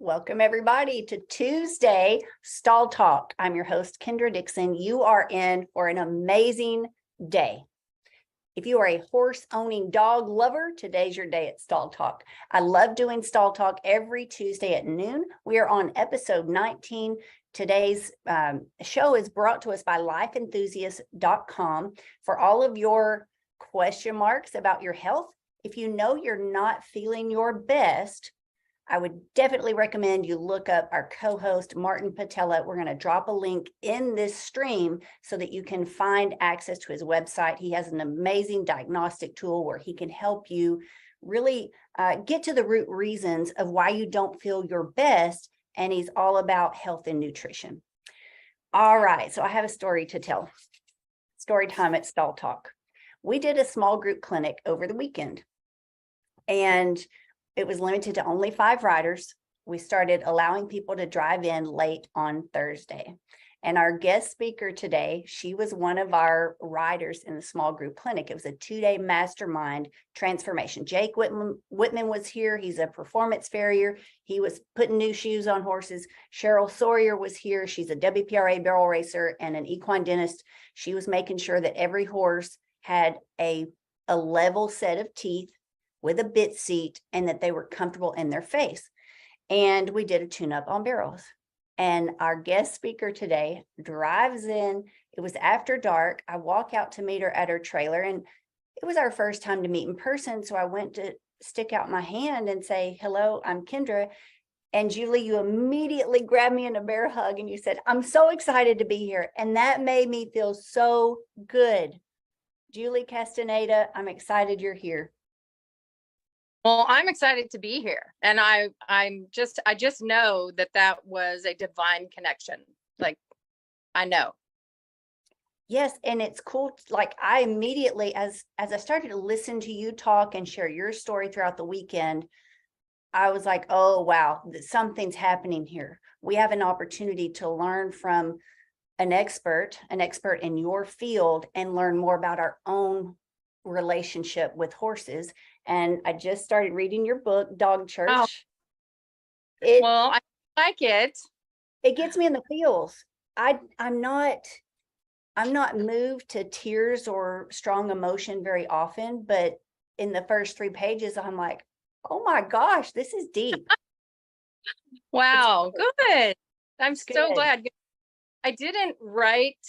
Welcome everybody to Tuesday Stall Talk. I'm your host, Kendra Dixon. You are in for an amazing day. If you are a horse owning dog lover, today's your day at Stall Talk. I love doing Stall Talk every Tuesday at noon. We are on episode 19. Today's show is brought to us by lifeenthusiast.com for all of your question marks about your health. If you know you're not feeling your best, I would definitely recommend you look up our co-host, Martin Patella. We're going to drop a link in this stream so that you can find access to his website. He has an amazing diagnostic tool where he can help you really get to the root reasons of why you don't feel your best. And he's all about health and nutrition. All right, so I have a story to tell. Story time at Stall Talk. We did a small group clinic over the weekend, and it was limited to only 5 riders. We started allowing people to drive in late on Thursday. And our guest speaker today, she was one of our riders in the small group clinic. It was a 2-day mastermind transformation. Jake Whitman was here. He's a performance farrier. He was putting new shoes on horses. Cheryl Sawyer was here. She's a WPRA barrel racer and an equine dentist. She was making sure that every horse had a level set of teeth with a bit seat and that they were comfortable in their face. And we did a tune-up on barrels. And our guest speaker today drives in. It was after dark. I walk out to meet her at her trailer, and it was our first time to meet in person. So I went to stick out my hand and say, "Hello, I'm Kendra." And Julie, you immediately grabbed me in a bear hug and you said, "I'm so excited to be here." And that made me feel so good. Julie Castaneda, I'm excited you're here. Well, I'm excited to be here, and I just know that was a divine connection. Like, I know. Yes, and it's cool. Like, I immediately, as I started to listen to you talk and share your story throughout the weekend, I was like, oh wow, something's happening here. We have an opportunity to learn from an expert in your field, and learn more about our own relationship with horses. And I just started reading your book, Dog Church. Oh. Well, I like it. It gets me in the feels. I'm not moved to tears or strong emotion very often, but in the first 3 pages, I'm like, oh my gosh, this is deep. Wow, good. I'm so glad. I didn't write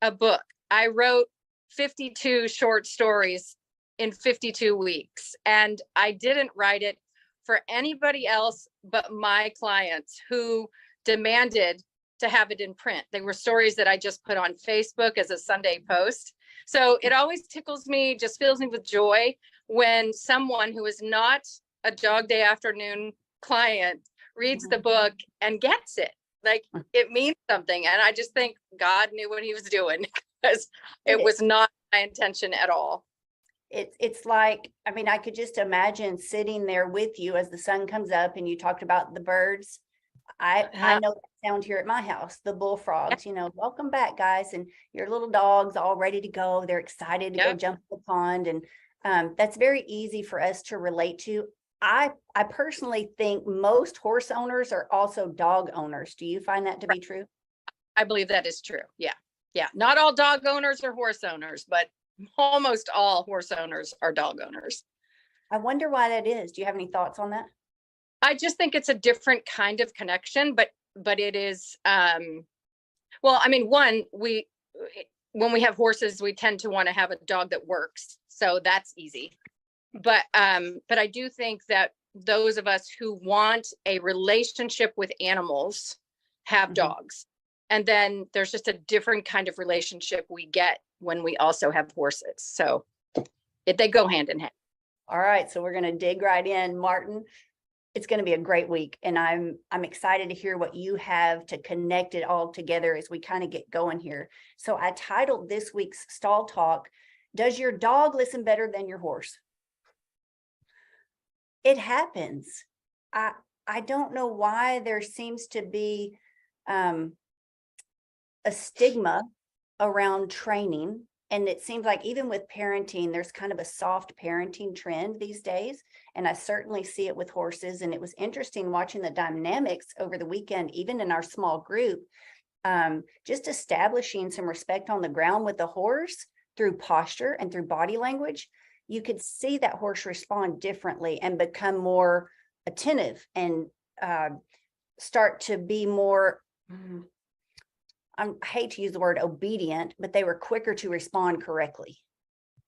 a book. I wrote 52 short stories in 52 weeks. And I didn't write it for anybody else but my clients who demanded to have it in print. They were stories that I just put on Facebook as a Sunday post. So it always tickles me, just fills me with joy when someone who is not a Dog Day Afternoon client reads the book and gets it. Like, it means something. And I just think God knew what he was doing, because it was not my intention at all. It's like, I mean, I could just imagine sitting there with you as the sun comes up and you talked about the birds. I know that sound here at my house, the bullfrogs, welcome back, guys. And your little dogs all ready to go. They're excited to go jump in the pond. And that's very easy for us to relate to. I personally think most horse owners are also dog owners. Do you find that to be true? I believe that is true. Yeah. Yeah. Not all dog owners are horse owners, but almost all horse owners are dog owners. I wonder why that is. Do you have any thoughts on that? I just think it's a different kind of connection, but it is, well, I mean, when we have horses, we tend to want to have a dog that works. So that's easy. But I do think that those of us who want a relationship with animals have dogs. And then there's just a different kind of relationship we get when we also have horses. So they go hand in hand. All right. So we're going to dig right in, Martin. It's going to be a great week. And I'm excited to hear what you have to connect it all together as we kind of get going here. So I titled this week's Stall Talk, "Does Your Dog Listen Better Than Your Horse?" It happens. I don't know why there seems to be a stigma around training And it seems like even with parenting, there's kind of a soft parenting trend these days. And I certainly see it with horses. And it was interesting watching the dynamics over the weekend, even in our small group, just establishing some respect on the ground with the horse through posture and through body language. You could see that horse respond differently and become more attentive and start to be more, I hate to use the word obedient, but they were quicker to respond correctly.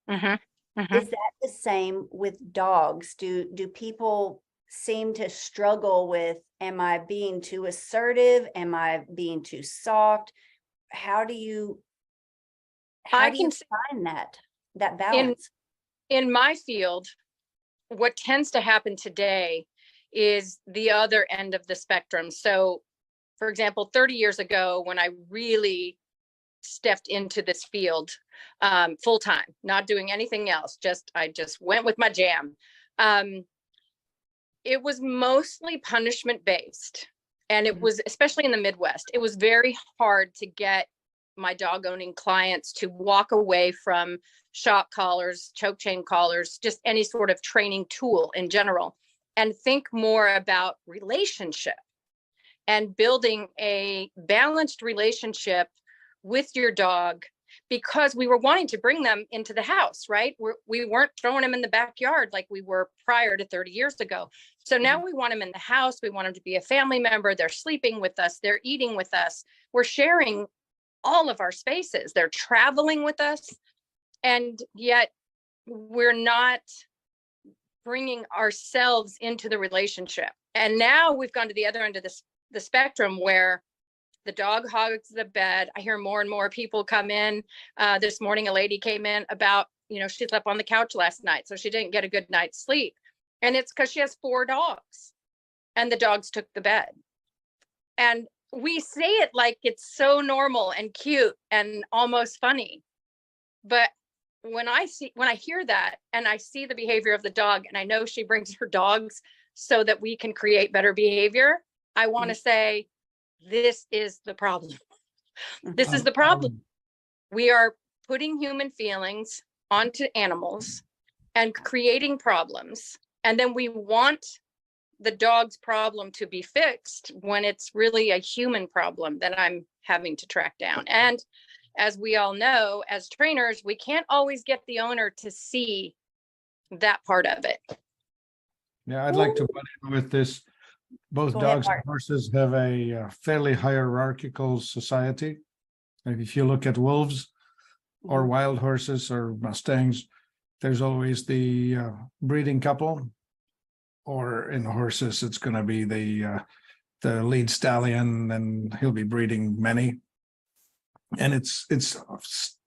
Is that the same with dogs? Do people seem to struggle with, am I being too assertive? Am I being too soft? How do you find that balance? In my field, what tends to happen today is the other end of the spectrum. So, for example, 30 years ago, when I really stepped into this field full time, not doing anything else, I just went with my jam. It was mostly punishment based. And it was, especially in the Midwest, it was very hard to get my dog owning clients to walk away from shock collars, choke chain collars, just any sort of training tool in general, and think more about relationship and building a balanced relationship with your dog, because we were wanting to bring them into the house, right? We weren't throwing them in the backyard like we were prior to 30 years ago. So now we want them in the house. We want them to be a family member. They're sleeping with us. They're eating with us. We're sharing all of our spaces. They're traveling with us. And yet we're not bringing ourselves into the relationship. And now we've gone to the other end of the spectrum where the dog hogs the bed. I hear more and more people come in. This morning, a lady came in about, she slept on the couch last night, so she didn't get a good night's sleep. And it's because she has 4 dogs and the dogs took the bed. And we say it like it's so normal and cute and almost funny. But when I hear that and I see the behavior of the dog, and I know she brings her dogs so that we can create better behavior, I want to say, this is the problem. This is the problem. We are putting human feelings onto animals and creating problems. And then we want the dog's problem to be fixed when it's really a human problem that I'm having to track down. And as we all know, as trainers, we can't always get the owner to see that part of it. Yeah, I'd like to butt in with this. Both dogs and horses have a fairly hierarchical society. Like if you look at wolves or wild horses or Mustangs, there's always the breeding couple, or in horses, it's going to be the lead stallion, and he'll be breeding many. And it's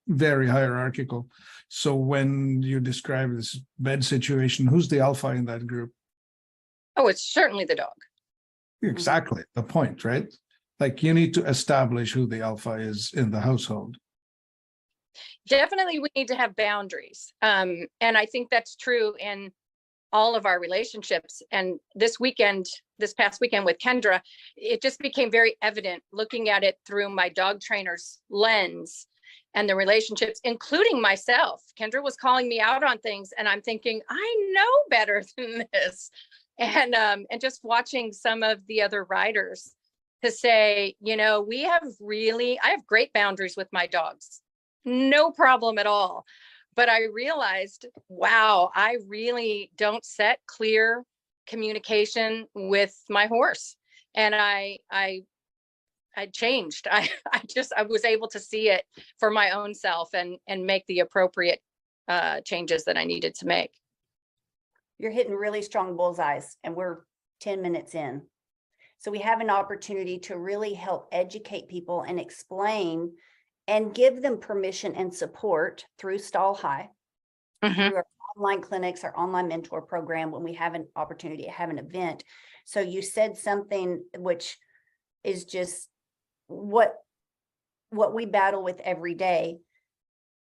very hierarchical. So when you describe this bed situation, who's the alpha in that group? Oh, it's certainly the dog. Exactly the point, right? Like you need to establish who the alpha is in the household. Definitely, we need to have boundaries. And I think that's true in all of our relationships. And this past weekend with Kendra, it just became very evident looking at it through my dog trainer's lens and the relationships, including myself. Kendra was calling me out on things and I'm thinking, I know better than this. And just watching some of the other riders to say, I have great boundaries with my dogs, no problem at all. But I realized, wow, I really don't set clear communication with my horse. And I changed. I was able to see it for my own self and make the appropriate changes that I needed to make. You're hitting really strong bullseyes, and we're 10 minutes in. So we have an opportunity to really help educate people and explain and give them permission and support through Stall High, through our online clinics, our online mentor program, when we have an opportunity to have an event. So you said something which is just what we battle with every day.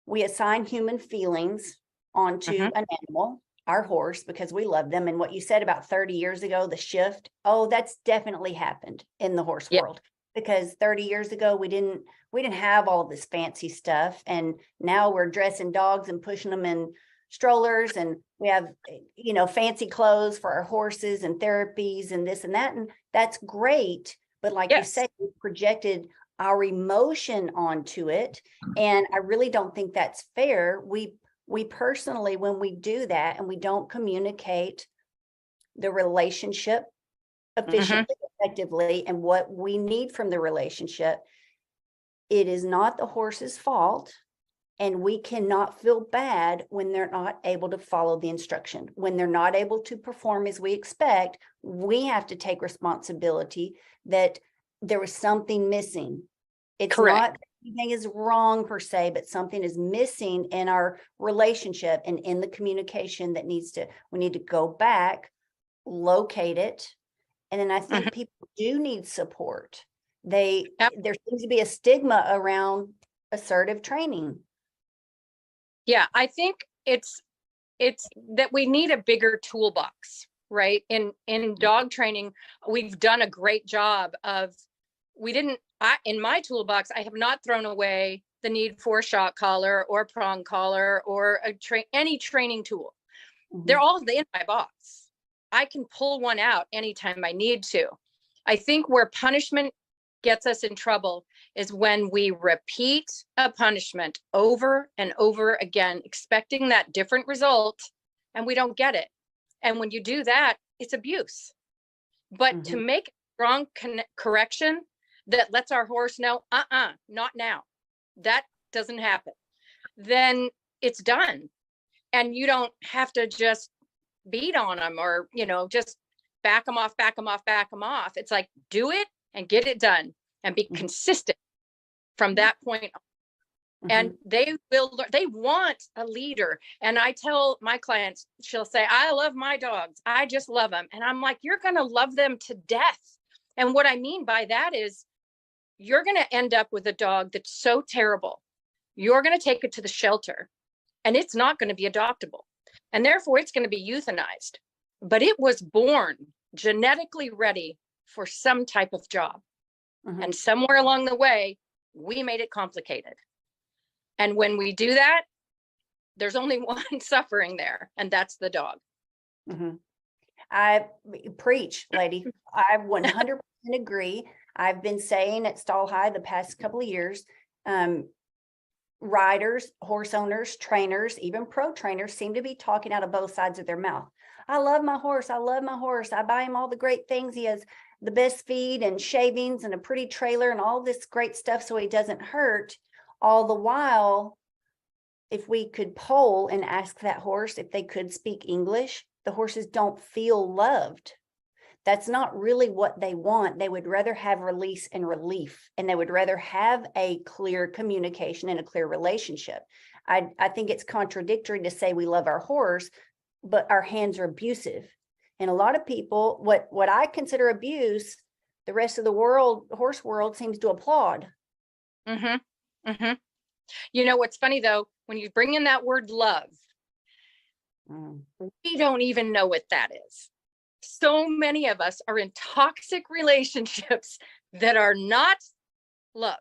We assign human feelings onto an animal, our horse, because we love them. And what you said about 30 years ago, the shift, that's definitely happened in the horse world. because 30 years ago we didn't have all this fancy stuff, and now we're dressing dogs and pushing them in strollers, and we have, you know, fancy clothes for our horses and therapies and this and that, and that's great. But like you Yes. said, we projected our emotion onto it, and I really don't think that's fair. We personally, when we do that and we don't communicate the relationship efficiently, effectively, and what we need from the relationship, it is not the horse's fault. And we cannot feel bad when they're not able to follow the instruction. When they're not able to perform as we expect, we have to take responsibility that there was something missing. It's Correct. not anything is wrong per se, but something is missing in our relationship and in the communication that we need to go back, locate it. And then I think people do need support. There seems to be a stigma around assertive training. Yeah, I think it's that we need a bigger toolbox, right? In dog training, we've done a great job of, in my toolbox, I have not thrown away the need for shock collar or prong collar or any training tool. They're all in my box. I can pull one out anytime I need to. I think where punishment gets us in trouble is when we repeat a punishment over and over again, expecting that different result, and we don't get it. And when you do that, it's abuse. But to make a strong correction that lets our horse know, not now, that doesn't happen, then it's done. And you don't have to just beat on them or, you know, just back them off. It's like, do it and get it done and be consistent from that point on. And they want a leader. And I tell my clients, she'll say, I love my dogs. I just love them. And I'm like, you're going to love them to death. And what I mean by that is you're going to end up with a dog that's so terrible. You're going to take it to the shelter and it's not going to be adoptable. And therefore it's going to be euthanized. But it was born genetically ready for some type of job. And somewhere along the way, we made it complicated. And when we do that, there's only one suffering there, and that's the dog. I preach, lady. I 100% agree. I've been saying at Stall High the past couple of years, riders, horse owners, trainers, even pro trainers seem to be talking out of both sides of their mouth. I love my horse. I love my horse. I buy him all the great things. He has the best feed and shavings and a pretty trailer and all this great stuff so he doesn't hurt. All the while, if we could poll and ask that horse if they could speak English, the horses don't feel loved. That's not really what they want. They would rather have release and relief, and they would rather have a clear communication and a clear relationship. I think it's contradictory to say we love our horse, but our hands are abusive. And a lot of people, what I consider abuse, the rest of the world, horse world, seems to applaud. You know, what's funny though, when you bring in that word love, we don't even know what that is. So many of us are in toxic relationships that are not love.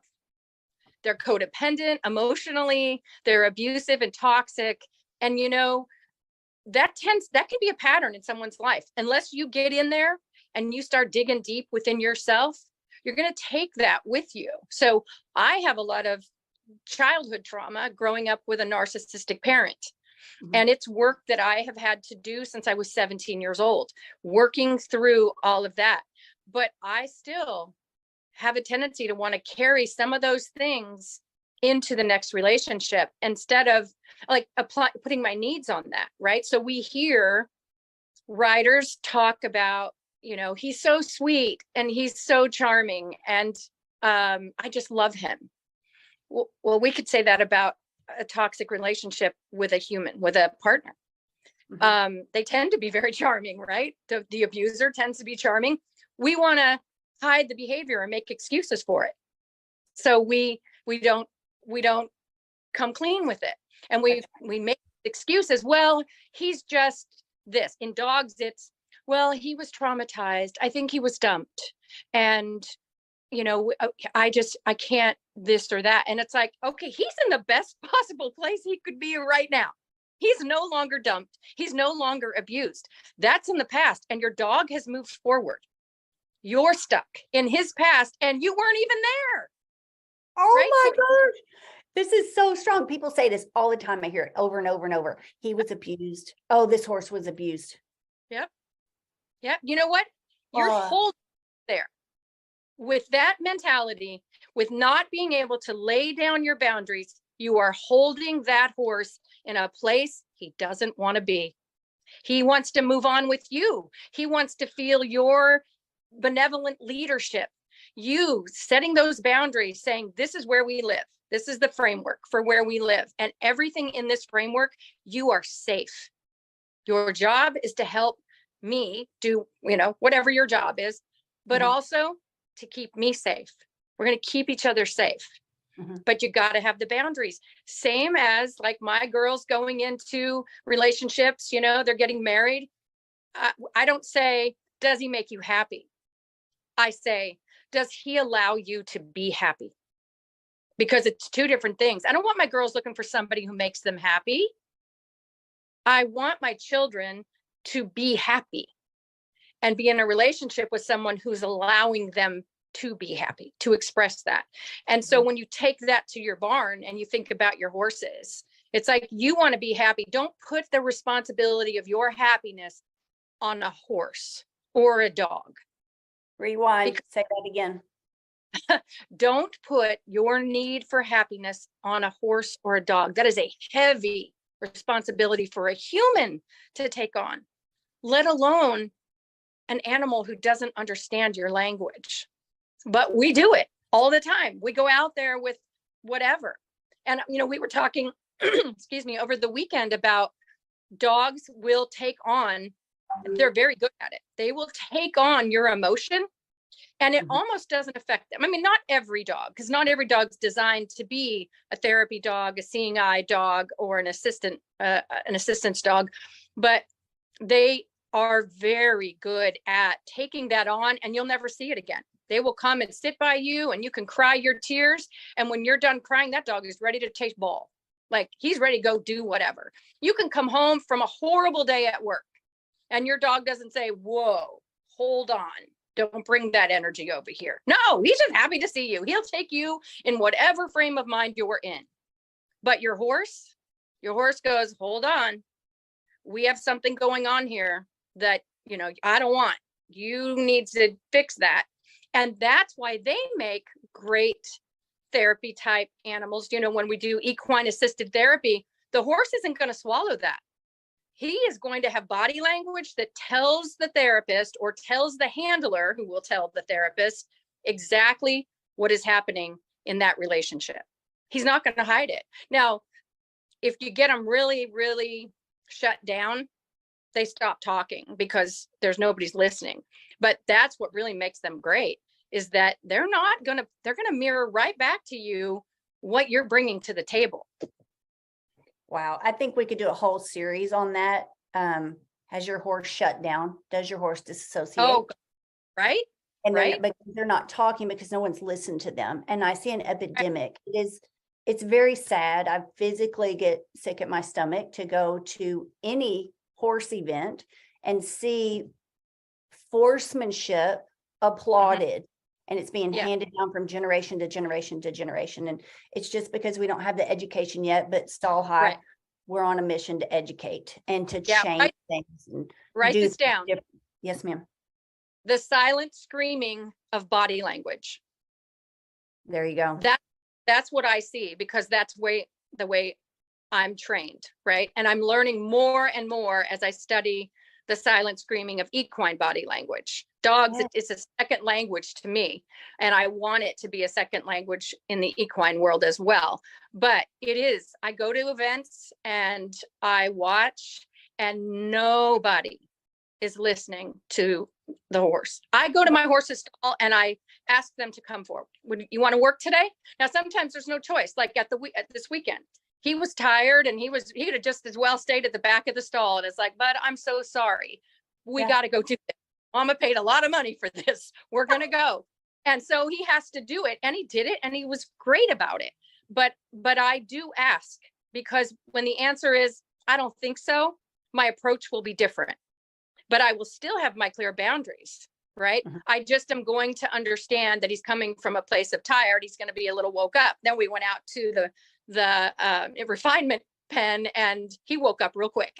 They're codependent emotionally, they're abusive and toxic. And you know, that can be a pattern in someone's life. Unless you get in there and you start digging deep within yourself, you're going to take that with you. So I have a lot of childhood trauma growing up with a narcissistic parent. And it's work that I have had to do since I was 17 years old, working through all of that. But I still have a tendency to want to carry some of those things into the next relationship instead of like putting my needs on that, right? So we hear riders talk about, you know, he's so sweet and he's so charming and I just love him. Well, we could say that about a toxic relationship with a human, with a partner. They tend to be very charming, right? The abuser tends to be charming. We want to hide the behavior and make excuses for it. So we don't come clean with it. And we make excuses. Well, he's just this. In dogs, it's, well, he was traumatized. I think he was dumped. And I can't this or that. And it's like, okay, he's in the best possible place he could be right now. He's no longer dumped. He's no longer abused. That's in the past. And your dog has moved forward. You're stuck in his past and you weren't even there. Oh Right? my So- gosh. This is so strong. People say this all the time. I hear it over and over and over. He was abused. Oh, this horse was abused. Yeah. You know what? You're Oh. holding there with that mentality, with not being able to lay down your boundaries. You are holding that horse in a place he doesn't want to be. He wants to move on with you. He wants to feel your benevolent leadership. You setting those boundaries, saying, this is where we live. This is the framework for where we live. And everything in this framework, you are safe. Your job is to help me do, whatever your job is, but Mhm. also to keep me safe. We're going to keep each other safe. Mhm. But you got to have the boundaries. Same as like my girls going into relationships, they're getting married. I don't say, does he make you happy? I say, does he allow you to be happy? Because it's two different things. I don't want my girls looking for somebody who makes them happy. I want my children to be happy and be in a relationship with someone who's allowing them to be happy, to express that. And so when you take that to your barn and you think about your horses, it's like, you want to be happy. Don't put the responsibility of your happiness on a horse or a dog. Rewind. Say that again. Don't put your need for happiness on a horse or a dog. That is a heavy responsibility for a human to take on, let alone an animal who doesn't understand your language. But we do it all the time. We go out there with whatever. And, we were talking, excuse me, over the weekend about dogs will take on, they're very good at it. They will take on your emotion and it Mhm. almost doesn't affect them. I mean, not every dog, because not every dog's designed to be a therapy dog, a seeing eye dog, or an assistance dog, but they are very good at taking that on and you'll never see it again. They will come and sit by you and you can cry your tears. And when you're done crying, that dog is ready to take ball. Like he's ready to go do whatever. You can come home from a horrible day at work and your dog doesn't say, whoa, hold on. Don't bring that energy over here. No, he's just happy to see you. He'll take you in whatever frame of mind you're in. But your horse goes, hold on. We have something going on here that, I don't want. You need to fix that. And that's why they make great therapy type animals. When we do equine assisted therapy, the horse isn't going to swallow that. He is going to have body language that tells the therapist or tells the handler, who will tell the therapist exactly what is happening in that relationship. He's not going to hide it. Now, if you get them really, really shut down, they stop talking because there's nobody's listening. But that's what really makes them great, is that they're going to mirror right back to you what you're bringing to the table. Wow. I think we could do a whole series on that. Has your horse shut down? Does your horse disassociate? Oh, right. And right. because they're not talking because no one's listened to them. And I see an epidemic. It's very sad. I physically get sick at my stomach to go to any horse event and see horsemanship applauded. And it's being handed down from generation to generation to generation. And it's just because we don't have the education yet, but Stall High, we're on a mission to educate and to change things. And write this down. Yes, ma'am. The silent screaming of body language. There you go. That's what I see, because that's the way I'm trained, right? And I'm learning more and more as I study the silent screaming of equine body language. Dogs, it's a second language to me, and I want it to be a second language in the equine world as well. But it is, I go to events and I watch, and nobody is listening to the horse. I go to my horse's stall and I ask them to come forward. Would you want to work today? Now, sometimes there's no choice. Like at this weekend, he was tired and he could have just as well stayed at the back of the stall. And it's like, but I'm so sorry. We got to go do this. Mama paid a lot of money for this. We're going to go. And so he has to do it, and he did it, and he was great about it. But I do ask, because when the answer is, I don't think so, my approach will be different. But I will still have my clear boundaries, right? I just am going to understand that he's coming from a place of tired. He's going to be a little woke up. Then we went out to the refinement pen, and he woke up real quick.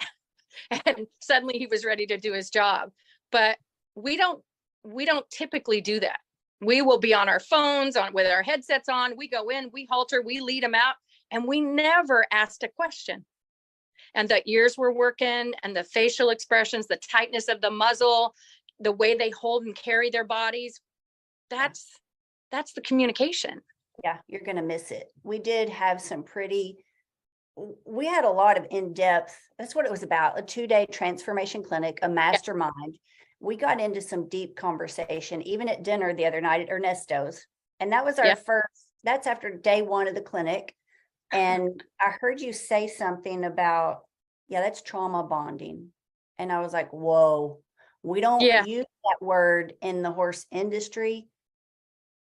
And suddenly he was ready to do his job. But we don't typically do that. We will be on our phones with our headsets on. We go in, we halter, we lead them out, and we never asked a question. And the ears were working, and the facial expressions, the tightness of the muzzle, the way they hold and carry their bodies. That's the communication. Yeah, you're going to miss it. We did have we had a lot of in-depth, that's what it was about, a 2-day transformation clinic, a mastermind. We got into some deep conversation, even at dinner the other night at Ernesto's. And that was our that's after day 1 of the clinic. And I heard you say something about, that's trauma bonding. And I was like, whoa, we don't use that word in the horse industry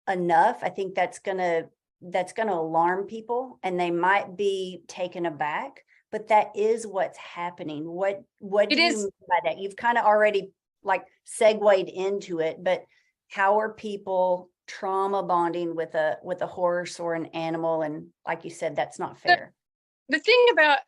enough. I think that's gonna alarm people, and they might be taken aback, but that is what's happening. What do you mean by that? You've kind of already like segued into it, but how are people trauma bonding with a horse or an animal? And like you said, that's not fair. The thing about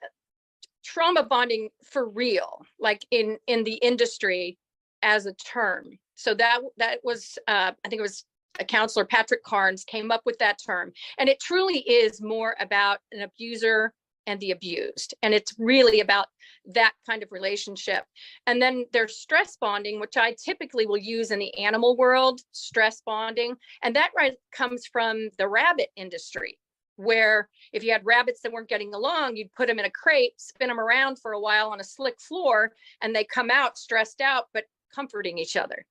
trauma bonding for real, like in the industry as a term. So that was, I think it was a counselor, Patrick Carnes, came up with that term. And it truly is more about an abuser and the abused. And it's really about that kind of relationship. And then there's stress bonding, which I typically will use in the animal world, stress bonding. And that comes from the rabbit industry, where if you had rabbits that weren't getting along, you'd put them in a crate, spin them around for a while on a slick floor, and they come out stressed out, but comforting each other.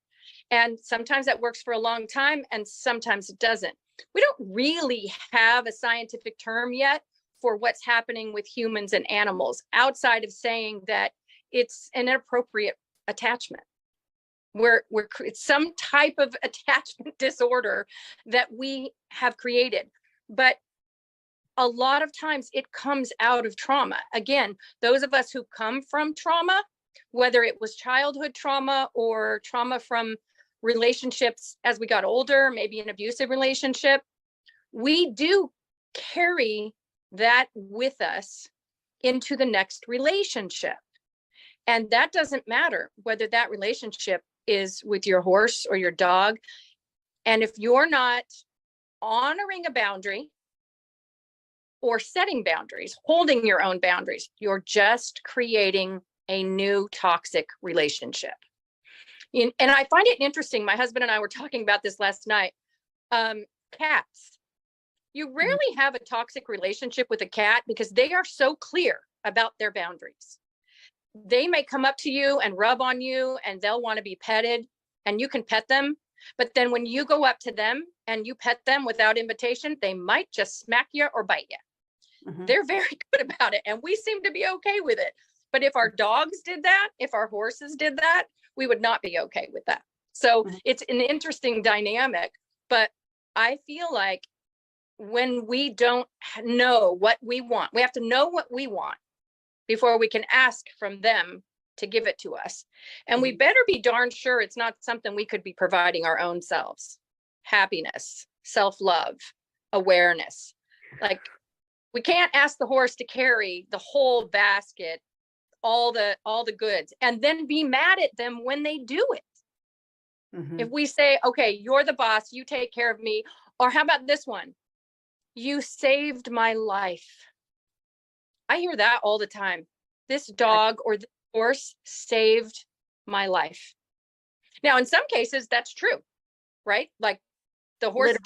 And sometimes that works for a long time, and sometimes it doesn't. We don't really have a scientific term yet for what's happening with humans and animals, outside of saying that it's an inappropriate attachment. It's some type of attachment disorder that we have created. But a lot of times it comes out of trauma. Again, those of us who come from trauma, whether it was childhood trauma or trauma from relationships as we got older, maybe an abusive relationship, we do carry that with us into the next relationship. And that doesn't matter whether that relationship is with your horse or your dog. And if you're not honoring a boundary or setting boundaries, holding your own boundaries, you're just creating a new toxic relationship. And I find it interesting. My husband and I were talking about this last night. Cats. You rarely have a toxic relationship with a cat because they are so clear about their boundaries. They may come up to you and rub on you, and they'll want to be petted, and you can pet them. But then when you go up to them and you pet them without invitation, they might just smack you or bite you. They're very good about it, and we seem to be okay with it. But if our dogs did that, if our horses did that, we would not be okay with that. So it's an interesting dynamic. But I feel like when we don't know what we want, we have to know what we want before we can ask from them to give it to us. And we better be darn sure it's not something we could be providing our own selves. Happiness, self-love, awareness. Like, we can't ask the horse to carry the whole basket, all the goods, and then be mad at them when they do it. If we say, okay, you're the boss, you take care of me. Or how about this one? You saved my life. I hear that all the time. This dog or the horse saved my life. Now, in some cases, that's true, right? Like the horse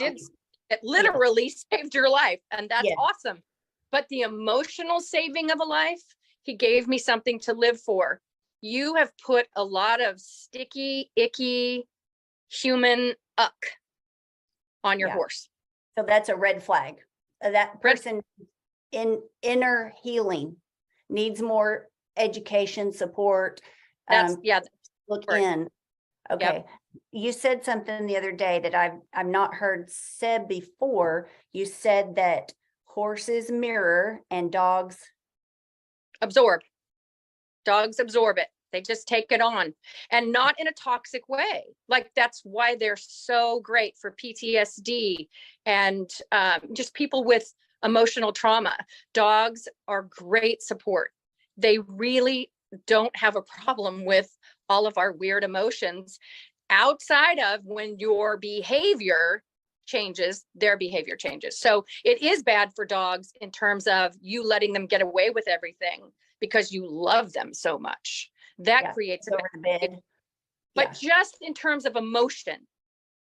literally saved your life, and that's awesome. But the emotional saving of a life, he gave me something to live for. You have put a lot of sticky, icky, human on your horse. So that's a red flag. That person in inner healing needs more education, support. Look in. Okay, you said something the other day that I've not heard said before. You said that horses mirror and dogs. Absorb. Dogs absorb it. They just take it on, and not in a toxic way. Like, that's why they're so great for PTSD and just people with emotional trauma. Dogs are great support. They really don't have a problem with all of our weird emotions outside of when your behavior changes, their behavior changes. So it is bad for dogs in terms of you letting them get away with everything because you love them so much. That creates a over the bed. but just in terms of emotion,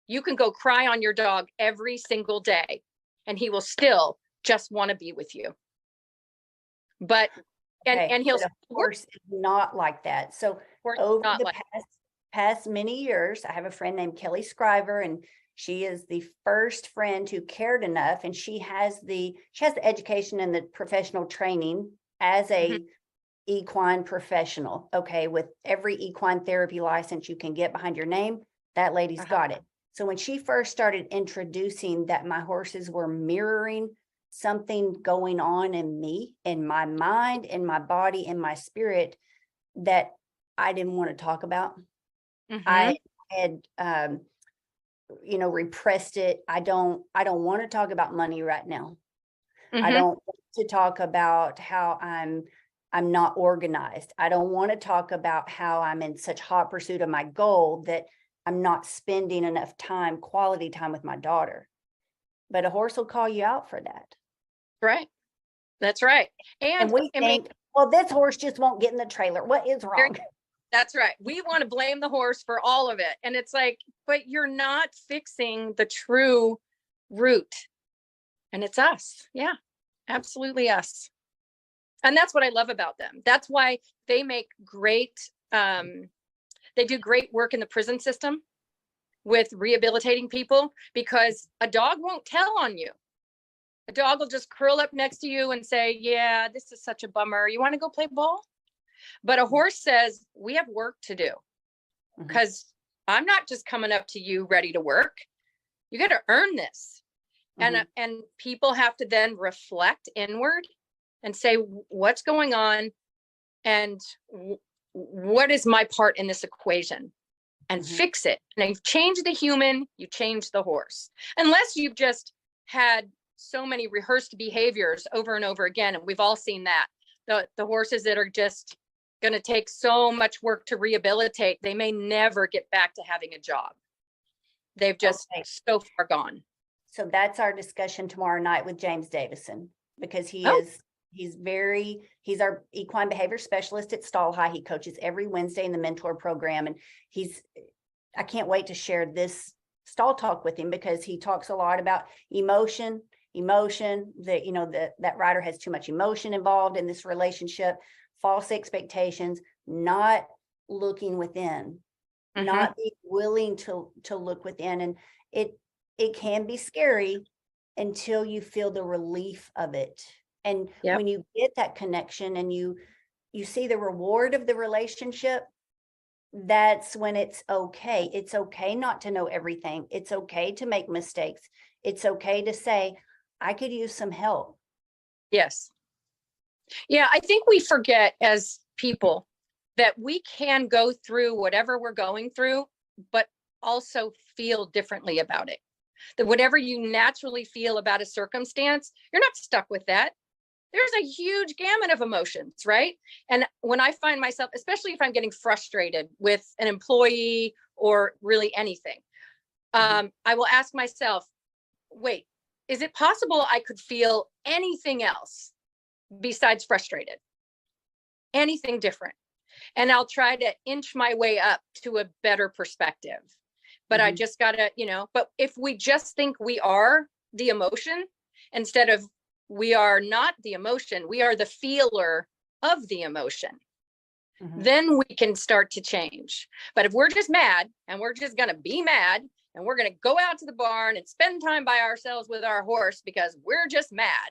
you can go cry on your dog every single day and he will still just want to be with you. But and he'll of course not like that. So over the past many years, I have a friend named Kelly Scriver, and she is the first friend who cared enough, and she has the education and the professional training as a equine professional. Okay, with every equine therapy license you can get behind your name, that lady's got it. So when she first started introducing that my horses were mirroring something going on in me, in my mind, in my body, in my spirit, that I didn't want to talk about. I had repressed it. I don't want to talk about money right now. I don't want to talk about how I'm not organized. I don't want to talk about how I'm in such hot pursuit of my goal that I'm not spending enough time, quality time with my daughter. But a horse will call you out for that. Right. That's right. And we think, well, this horse just won't get in the trailer. What is wrong? That's right. We want to blame the horse for all of it. And it's like, but you're not fixing the true root. And it's us. Yeah, absolutely us. And that's what I love about them. That's why they make great, they do great work in the prison system with rehabilitating people, because a dog won't tell on you. A dog will just curl up next to you and say, yeah, this is such a bummer. You want to go play ball? But a horse says, we have work to do, because I'm not just coming up to you ready to work. You got to earn this. And people have to then reflect inward and say, what's going on? And what is my part in this equation? And fix it. And you change the human, you change the horse. Unless you've just had so many rehearsed behaviors over and over again. And we've all seen that. The horses that are just going to take so much work to rehabilitate, they may never get back to having a job. They've just so far gone. So that's our discussion tomorrow night with James Davison, because he's our equine behavior specialist at Stall High. He coaches every Wednesday in the mentor program. And I can't wait to share this stall talk with him, because he talks a lot about emotion, that rider has too much emotion involved in this relationship, false expectations, not looking within, not being willing to look within. And it can be scary until you feel the relief of it. And when you get that connection and you see the reward of the relationship, that's when it's okay. It's okay not to know everything. It's okay to make mistakes. It's okay to say, I could use some help. Yes. Yeah, I think we forget as people that we can go through whatever we're going through, but also feel differently about it. That whatever you naturally feel about a circumstance, you're not stuck with that. There's a huge gamut of emotions, right? And when I find myself, especially if I'm getting frustrated with an employee or really anything, I will ask myself, wait, is it possible I could feel anything else besides frustrated? Anything different? And I'll try to inch my way up to a better perspective. But I just gotta, but if we just think we are the emotion, instead of we are not the emotion, we are the feeler of the emotion, then we can start to change. But if we're just mad and we're just gonna be mad and we're gonna go out to the barn and spend time by ourselves with our horse because we're just mad,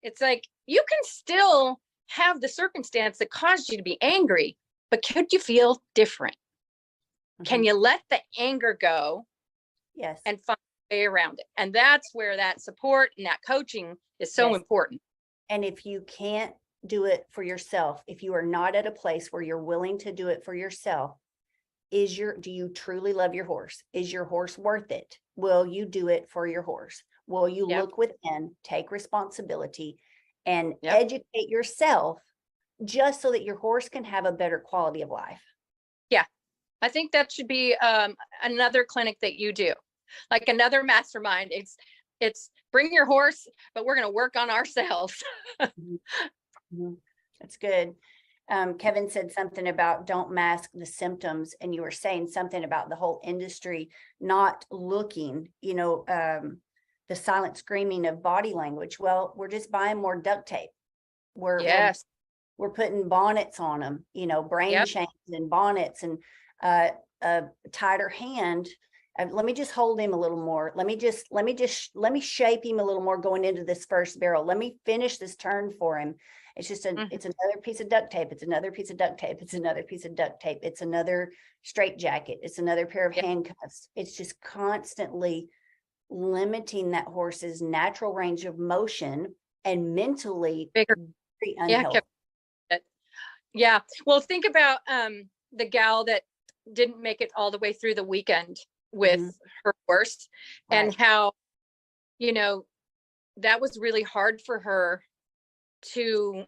it's like, you can still have the circumstance that caused you to be angry, but could you feel different? Can you let the anger go Yes. and find a way around it? And that's where that support and that coaching is so Yes. important. And if you can't do it for yourself, if you are not at a place where you're willing to do it for yourself, do you truly love your horse? Is your horse worth it? Will you do it for your horse? Will you Yep. look within, take responsibility, and Yep. educate yourself just so that your horse can have a better quality of life? I think that should be another clinic that you do, like another mastermind. It's bring your horse, but we're going to work on ourselves. Mhm. That's good. Kevin said something about don't mask the symptoms, and you were saying something about the whole industry not looking, the silent screaming of body language. Well, we're just buying more duct tape. Yes. We're putting bonnets on them, brain Yep. chains and bonnets and a tighter hand. Let me just hold him a little more. Let me shape him a little more going into this first barrel. Let me finish this turn for him. It's just it's another piece of duct tape. It's another piece of duct tape. It's another piece of duct tape. It's another straight jacket. It's another pair of Yep. handcuffs. It's just constantly limiting that horse's natural range of motion and mentally Bigger. very Yeah. unhealthy. Yeah. Well, think about the gal that didn't make it all the way through the weekend with her horse, and Right. how, that was really hard for her to,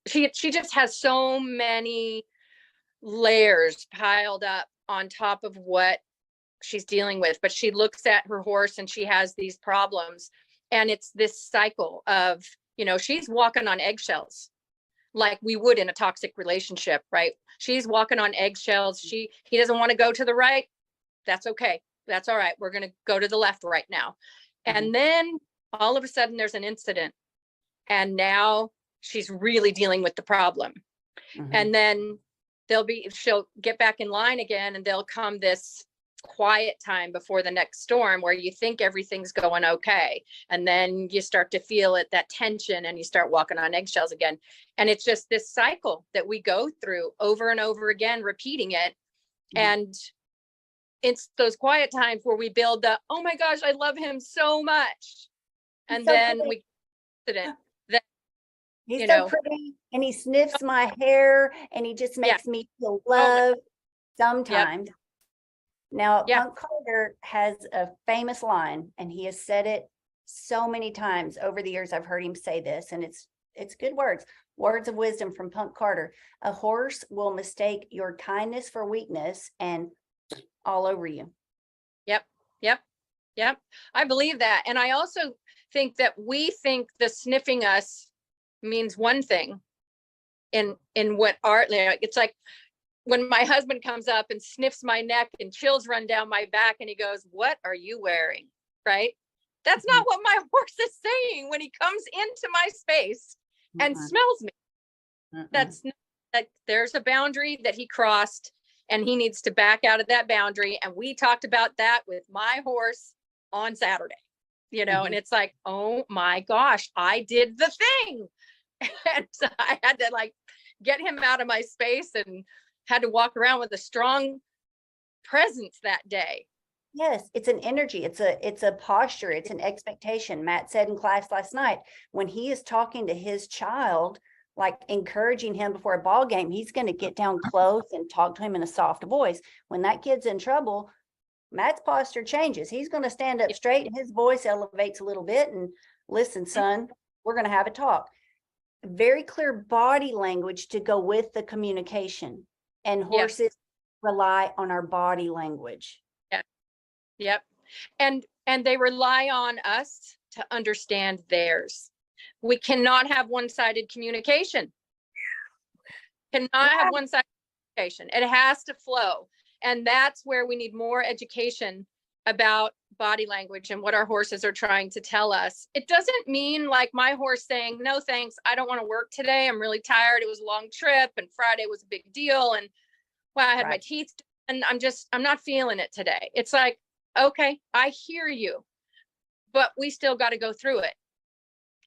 she just has so many layers piled up on top of what she's dealing with. But she looks at her horse and she has these problems, and it's this cycle of, she's walking on eggshells like we would in a toxic relationship, right? She's walking on eggshells. He doesn't want to go to the right. That's okay. That's all right. We're going to go to the left right now. And then all of a sudden there's an incident, and now she's really dealing with the problem. And then she'll get back in line again, and there'll come this quiet time before the next storm where you think everything's going okay, and then you start to feel it, that tension, and you start walking on eggshells again. And it's just this cycle that we go through over and over again, repeating it. And it's those quiet times where we build the, oh my gosh, I love him so much, and so then pretty. He's so pretty, and he sniffs my hair, and he just makes me feel loved sometimes. Now, Punk Carter has a famous line, and he has said it so many times over the years. I've heard him say this, and it's good words of wisdom from Punk Carter. A horse will mistake your kindness for weakness and all over you. Yep. I believe that. And I also think that we think the sniffing us means one thing in what it's like when my husband comes up and sniffs my neck and chills run down my back, and he goes, "What are you wearing?" Right? That's not what my horse is saying when he comes into my space and smells me. That's not, like, there's a boundary that he crossed, and he needs to back out of that boundary. And we talked about that with my horse on Saturday, and it's like, oh my gosh, I did the thing. And so I had to get him out of my space, and had to walk around with a strong presence that day. Yes, it's an energy. It's a posture. It's an expectation. Matt said in class last night, when he is talking to his child, like encouraging him before a ball game, he's going to get down close and talk to him in a soft voice. When that kid's in trouble, Matt's posture changes. He's going to stand up straight, and his voice elevates a little bit. And listen, son, we're going to have a talk. Very clear body language to go with the communication, and horses rely on our body language. Yep. And they rely on us to understand theirs. We cannot have one-sided communication. Have one-sided communication. It has to flow. And that's where we need more education about body language and what our horses are trying to tell us. It doesn't mean like my horse saying, "No, thanks. I don't want to work today. I'm really tired. It was a long trip, and Friday was a big deal. And wow, I had my teeth, and I'm not feeling it today." It's like, okay, I hear you, but we still got to go through it.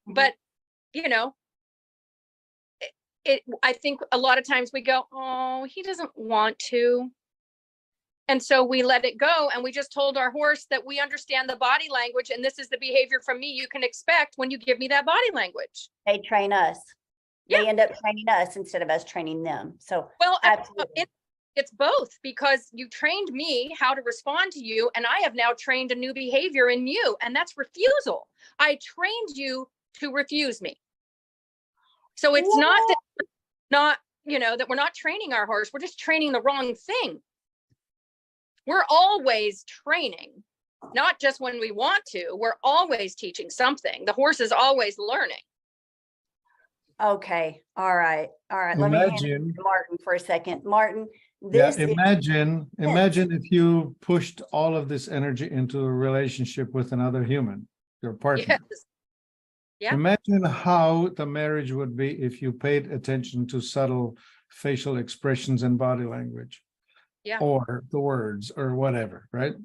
But, I think a lot of times we go, "Oh, he doesn't want to." And so we let it go, and we just told our horse that we understand the body language, and this is the behavior from me you can expect when you give me that body language. They train us. Yeah. They end up training us instead of us training them. So Well, absolutely. it's both, because you trained me how to respond to you, and I have now trained a new behavior in you, and that's refusal. I trained you to refuse me. So it's not that that we're not training our horse, we're just training the wrong thing. We're always training, not just when we want to. We're always teaching something. The horse is always learning. Okay. All right. Let me hand it Imagine, to Martin for a second. Martin, yeah, this is imagine if you pushed all of this energy into a relationship with another human, your partner. Yes. Yeah. Imagine how the marriage would be if you paid attention to subtle facial expressions and body language. Yeah. Or the words or whatever, right?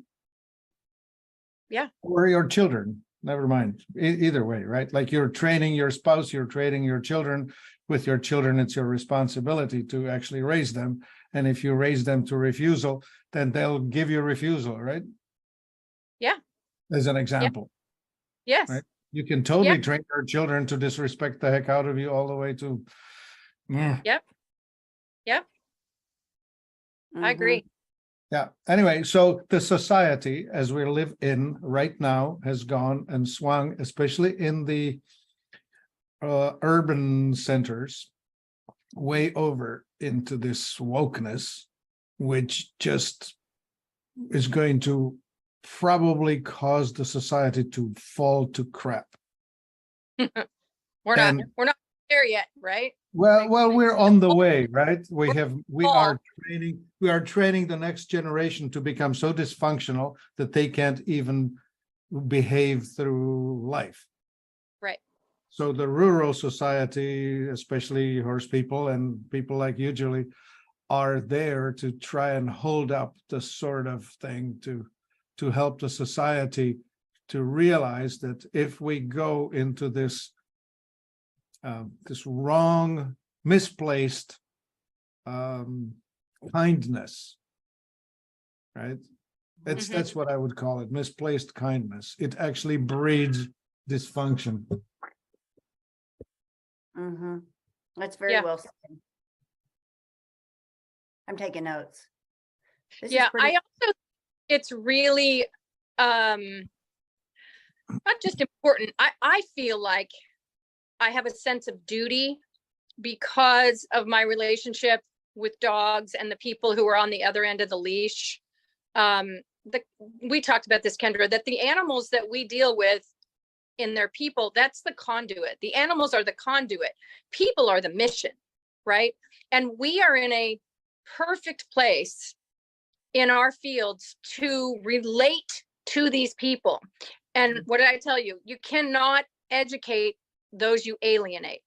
Yeah. Or your children, never mind. Either way, right? Like you're training your spouse, you're training your children. With your children, it's your responsibility to actually raise them. And if you raise them to refusal, then they'll give you refusal, right? Yeah. As an example. Yes. Right. You can totally train your children to disrespect the heck out of you all the way to. Yep. I agree. Yeah. Anyway, so the society as we live in right now has gone and swung, especially in the urban centers, way over into this wokeness, which just is going to probably cause the society to fall to crap. We're not there yet, right? Well, we're on the way, right? We all- are training the next generation to become so dysfunctional that they can't even behave through life. Right. So the rural society, especially horse people and people like you, Julie, are there to try and hold up the sort of thing to help the society to realize that if we go into this wrong, misplaced kindness, right? That's what I would call it, misplaced kindness. It actually breeds dysfunction. That's very well said. I'm taking notes. This is pretty- I also, it's really not just important. I feel like I have a sense of duty because of my relationship with dogs and the people who are on the other end of the leash. We talked about this, Kendra, that the animals that we deal with in their people, that's the conduit. The animals are the conduit. People are the mission, right? And we are in a perfect place in our fields to relate to these people. And what did I tell you? You cannot educate those you alienate.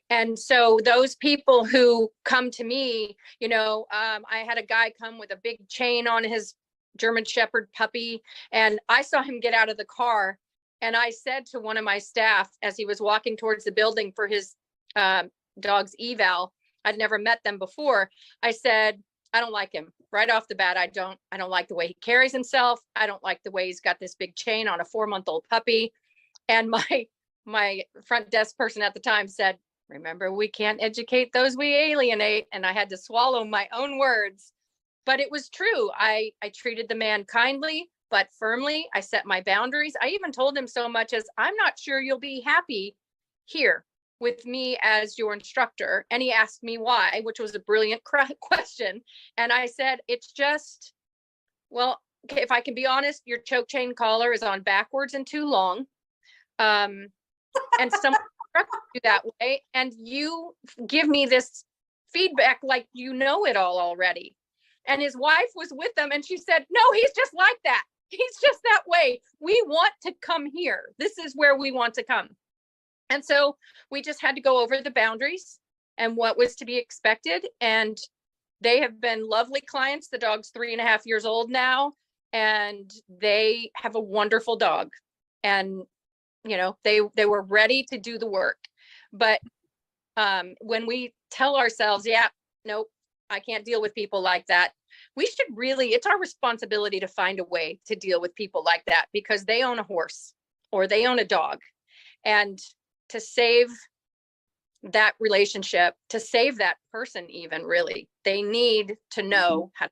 And so those people who come to me, I had a guy come with a big chain on his German Shepherd puppy, and I saw him get out of the car. And I said to one of my staff as he was walking towards the building for his dog's eval, I'd never met them before. I said, I don't like him right off the bat. I don't like the way he carries himself. I don't like the way he's got this big chain on a 4-month-old puppy. And my front desk person at the time said, remember, we can't educate those we alienate. And I had to swallow my own words, but it was true. I treated the man kindly, but firmly. I set my boundaries. I even told him so much as, I'm not sure you'll be happy here with me as your instructor. And he asked me why, which was a brilliant question. And I said, it's just, well, okay, if I can be honest, your choke chain collar is on backwards and too long. And someone instructed you that way, and you give me this feedback like you know it all already. And his wife was with them, and she said, no, he's just like that. He's just that way. We want to come here. This is where we want to come. And so we just had to go over the boundaries and what was to be expected. And they have been lovely clients. The dog's 3.5 years old now, and they have a wonderful dog. And they were ready to do the work. But when we tell ourselves, yeah, nope, I can't deal with people like that. We should really, it's our responsibility to find a way to deal with people like that because they own a horse or they own a dog. And to save that relationship, to save that person, even really, they need to know how to.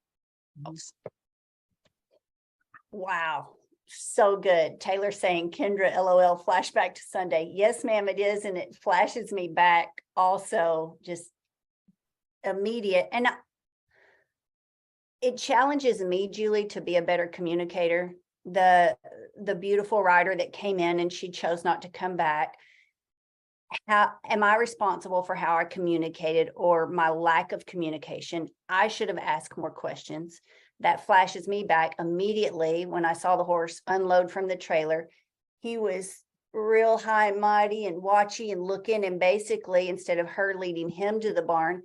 Wow. So good. Taylor saying, Kendra, LOL, flashback to Sunday. Yes, ma'am, it is. And it flashes me back also, just immediate. And it challenges me, Julie, to be a better communicator. The beautiful writer that came in and she chose not to come back. How am I responsible for how I communicated or my lack of communication? I should have asked more questions. That flashes me back immediately when I saw the horse unload from the trailer. He was real high and mighty and watchy and looking, and basically instead of her leading him to the barn,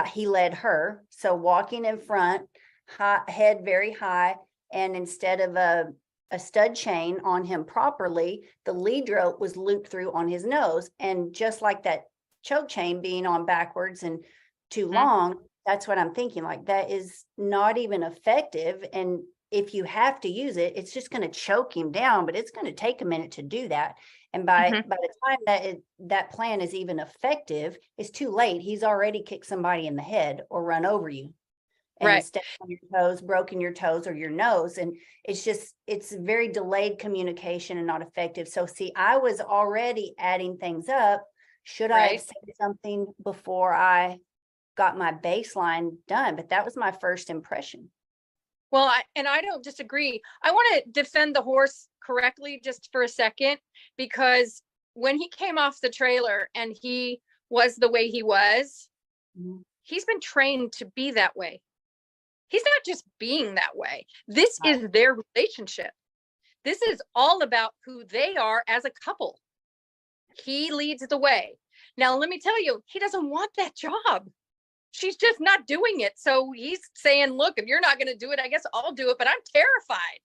he led her. So walking in front, head very high, and instead of a stud chain on him properly, the lead rope was looped through on his nose. And just like that choke chain being on backwards and too long, that's what I'm thinking, like that is not even effective. And if you have to use it, it's just going to choke him down, but it's going to take a minute to do that. And by the time that plan is even effective, it's too late. He's already kicked somebody in the head or run over you. And stepped on your toes, broken your toes or your nose. And it's very delayed communication and not effective. So see, I was already adding things up. Should I have said something before I got my baseline done? But that was my first impression. Well, I don't disagree. I want to defend the horse correctly just for a second, because when he came off the trailer and he was the way he was, he's been trained to be that way. He's not just being that way. This is their relationship. This is all about who they are as a couple. He leads the way. Now, let me tell you, he doesn't want that job. She's just not doing it. So he's saying, look, if you're not going to do it, I guess I'll do it, but I'm terrified.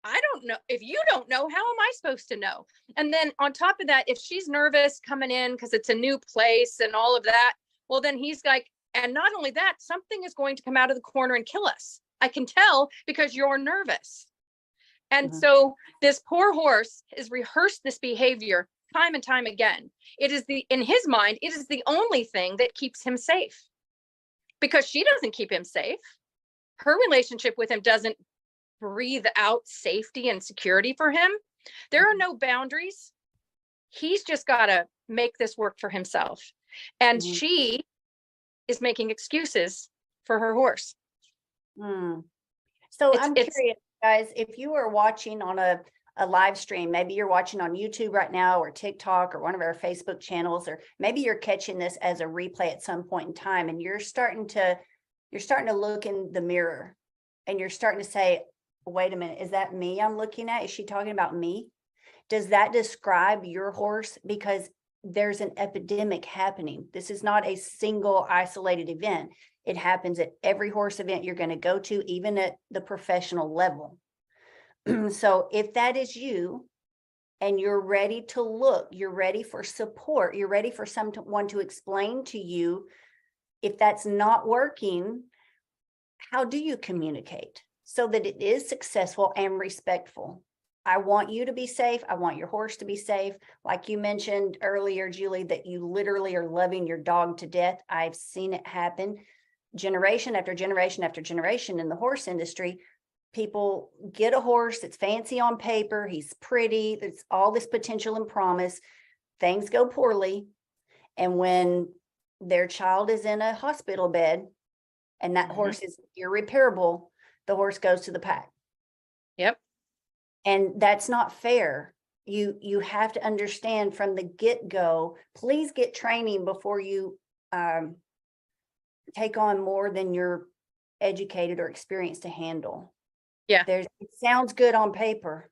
I don't know. If you don't know, how am I supposed to know? And then on top of that, if she's nervous coming in because it's a new place and all of that, well, then he's like, and not only that, something is going to come out of the corner and kill us. I can tell because you're nervous. And so this poor horse has rehearsed this behavior time and time again. It is in his mind, it is the only thing that keeps him safe, because she doesn't keep him safe. Her relationship with him doesn't breathe out safety and security for him. There are no boundaries. He's just got to make this work for himself. And she is making excuses for her horse. So I'm curious, guys, if you are watching on a live stream, maybe you're watching on YouTube right now or TikTok or one of our Facebook channels, or maybe you're catching this as a replay at some point in time, and you're starting to look in the mirror and you're starting to say, wait a minute, is that me I'm looking at? Is she talking about me? Does that describe your horse? Because there's an epidemic happening. This is not a single isolated event. It happens at every horse event you're going to go to, even at the professional level. So if that is you and you're ready to look, you're ready for support, you're ready for someone to explain to you, if that's not working, how do you communicate so that it is successful and respectful? I want you to be safe. I want your horse to be safe. Like you mentioned earlier, Julie, that you literally are loving your dog to death. I've seen it happen generation after generation after generation in the horse industry. People get a horse that's fancy on paper. He's pretty. There's all this potential and promise. Things go poorly. And when their child is in a hospital bed and that horse is irreparable, the horse goes to the pack. Yep. And that's not fair. You have to understand from the get-go, please get training before you take on more than you're educated or experienced to handle. Yeah. It sounds good on paper.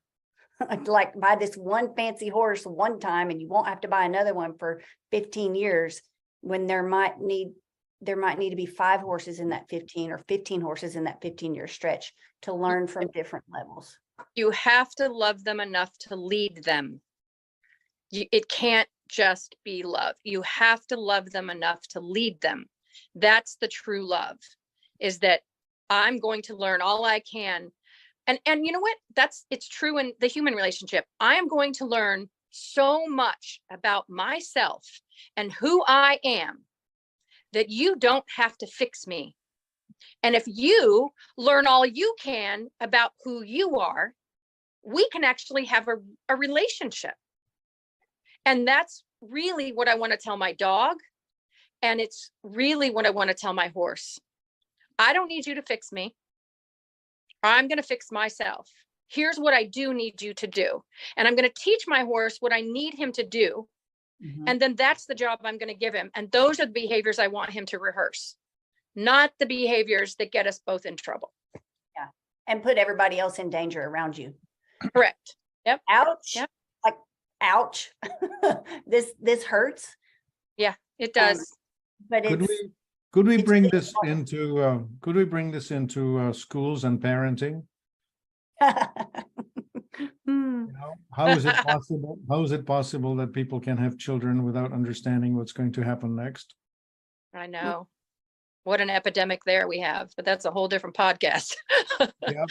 Like buy this one fancy horse one time and you won't have to buy another one for 15 years, when there might need to be 5 horses in that 15 or 15 horses in that 15-year stretch to learn from different levels. You have to love them enough to lead them. It can't just be love. You have to love them enough to lead them. That's the true love, is that I'm going to learn all I can. And you know what? It's true in the human relationship. I am going to learn so much about myself and who I am that you don't have to fix me. And if you learn all you can about who you are, we can actually have a relationship. And that's really what I want to tell my dog. And it's really what I want to tell my horse. I don't need you to fix me. I'm going to fix myself. Here's what I do need you to do. And I'm going to teach my horse what I need him to do. And then that's the job I'm going to give him. And those are the behaviors I want him to rehearse, not the behaviors that get us both in trouble. Yeah. And put everybody else in danger around you. Correct. Yep. Ouch. Yep. Like, ouch. This hurts. Yeah, it does. But it's, Could we it's bring really this into schools and parenting? Hmm. You know, how is it possible? How is it possible that people can have children without understanding what's going to happen next? I know. What an epidemic there we have, but that's a whole different podcast. Yeah,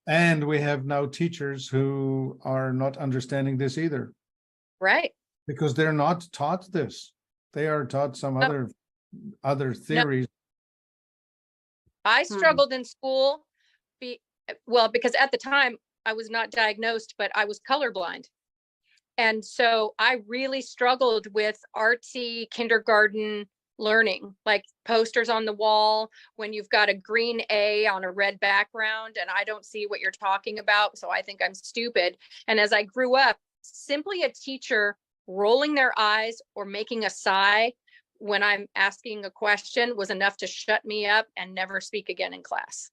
and we have now teachers who are not understanding this either, Right. because they're not taught this. They are taught some other theories. I struggled in school because at the time I was not diagnosed, but I was colorblind. And so I really struggled with artsy kindergarten learning, like posters on the wall when you've got a green A on a red background and I don't see what you're talking about. So I think I'm stupid. And as I grew up, simply a teacher rolling their eyes or making a sigh when I'm asking a question was enough to shut me up and never speak again in class.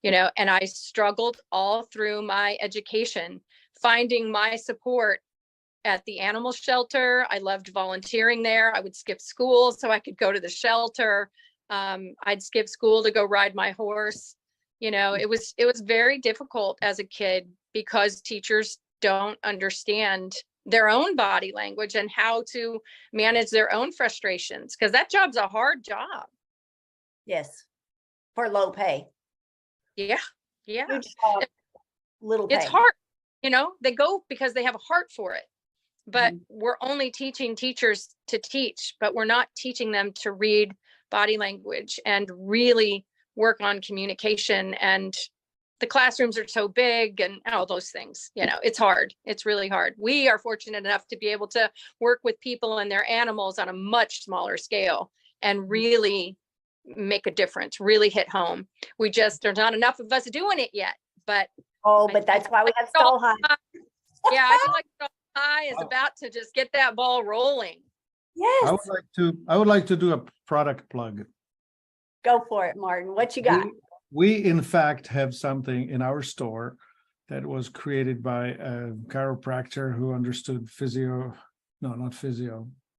You know, and I struggled all through my education, finding my support at the animal shelter. I loved volunteering there. I would skip school so I could go to the shelter. I'd skip school to go ride my horse. You know, it was very difficult as a kid because teachers don't understand their own body language and how to manage their own frustrations, because that job's a hard job. Yes. For low pay. Yeah. Yeah. Huge job, little pay. It's hard. You know, they go because they have a heart for it. But we're only teaching teachers to teach, but we're not teaching them to read body language and really work on communication. And the classrooms are so big and all those things. You know, it's hard. It's really hard. We are fortunate enough to be able to work with people and their animals on a much smaller scale and really make a difference, really hit home. There's not enough of us doing it yet, but. Oh, but that's why we have Stall High. Yeah, I feel like Stall High is about to just get that ball rolling. Yes. I would like to do a product plug. Go for it, Martin. What you got? We in fact have something in our store that was created by a chiropractor who understood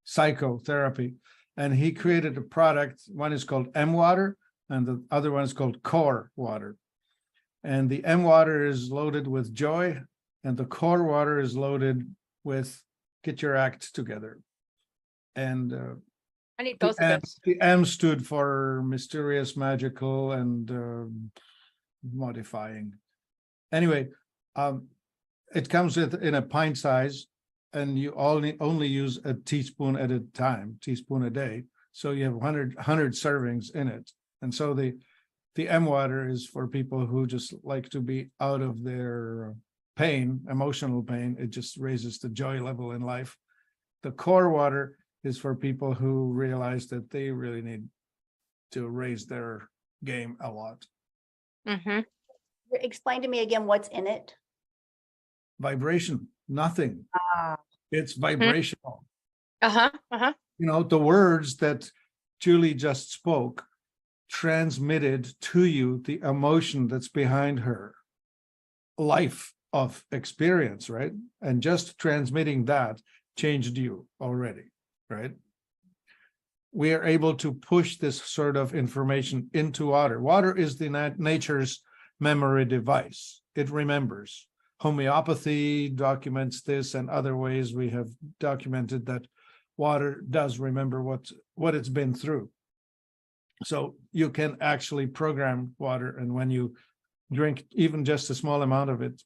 psychotherapy. And he created a product. One is called M Water and the other one is called Core Water. And the M Water is loaded with joy and the Core Water is loaded with get your act together. And I need both of those. the M stood for mysterious, magical, and modifying. Anyway, it comes in a pint size, and you only use a teaspoon at a time, teaspoon a day. So you have 100 servings in it. And so the M Water is for people who just like to be out of their pain, emotional pain. It just raises the joy level in life. The Core Water is for people who realize that they really need to raise their game a lot. Mm-hmm. Explain to me again what's in it. Vibration, nothing. It's vibrational. Uh-huh. Uh-huh. You know, the words that Julie just spoke transmitted to you the emotion that's behind her life of experience, right? And just transmitting that changed you already. Right? We are able to push this sort of information into water. Water is the nature's memory device. It remembers. Homeopathy documents this, and other ways we have documented that water does remember what it's been through. So you can actually program water, and when you drink even just a small amount of it,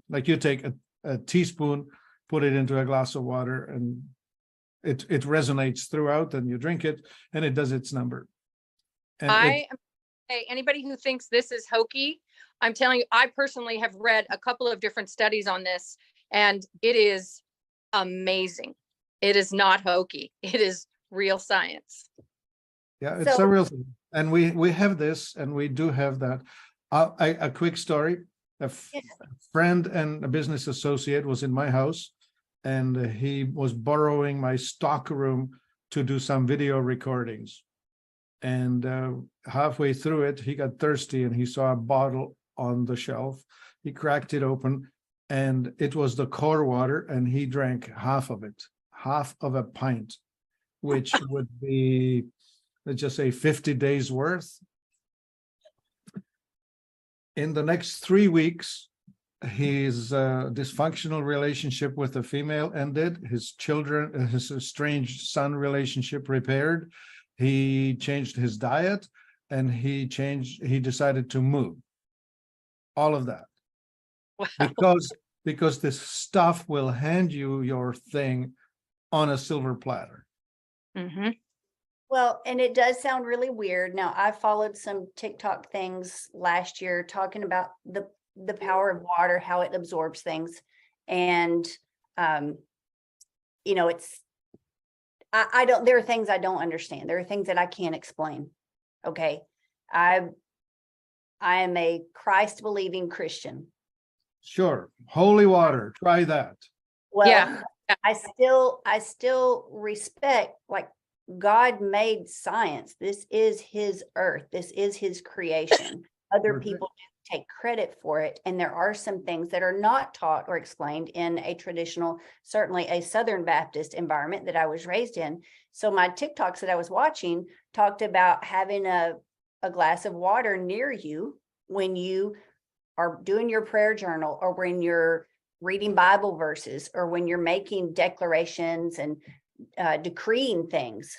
like you take a teaspoon, put it into a glass of water, and it resonates throughout, and you drink it, and it does its number. And Hey, anybody who thinks this is hokey, I'm telling you, I personally have read a couple of different studies on this, and it is amazing. It is not hokey. It is real science. yeah, it's So- a real thing. And we have this, and we do have that. A quick story. A friend and a business associate was in my house, and he was borrowing my stock room to do some video recordings. And halfway through it, he got thirsty, and he saw a bottle on the shelf. He cracked it open, and it was the core water, and he drank half of it, half of a pint, which would be, let's just say, 50 days worth. In the next 3 weeks, his dysfunctional relationship with the female ended. His children, his estranged son relationship repaired. He changed his diet, and he decided to move. All of that. Wow. Because this stuff will hand you your thing on a silver platter. Mm-hmm. Well, and it does sound really weird. Now, I followed some TikTok things last year talking about the power of water, how it absorbs things. And, it's, I don't, there are things I don't understand. There are things that I can't explain. Okay. I am a Christ believing Christian. Sure, holy water, try that. Well, Yeah. I still respect, like, God made science. This is his earth. This is his creation. Other Perfect. people do take credit for it. And there are some things that are not taught or explained in a traditional, certainly a Southern Baptist environment that I was raised in. So my TikToks that I was watching talked about having a glass of water near you when you are doing your prayer journal, or when you're reading Bible verses, or when you're making declarations and decreeing things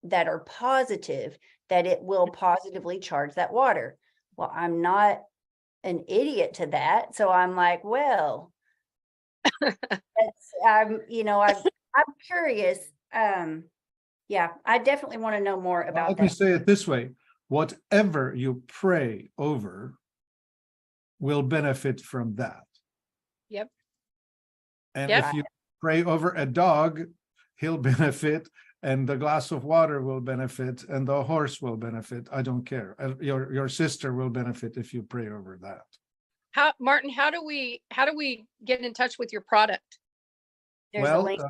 that are positive, that it will positively charge that water. Well, I'm not an idiot to that. So I'm like, well, I'm curious. Yeah, I definitely want to know more Well, about let me that. say it this way: whatever you pray over will benefit from that. Yep. And Yep. if you pray over a dog, he'll benefit, and the glass of water will benefit, and the horse will benefit. I don't care. Your sister will benefit if you pray over that. Martin, how do we get in touch with your product? There's a link.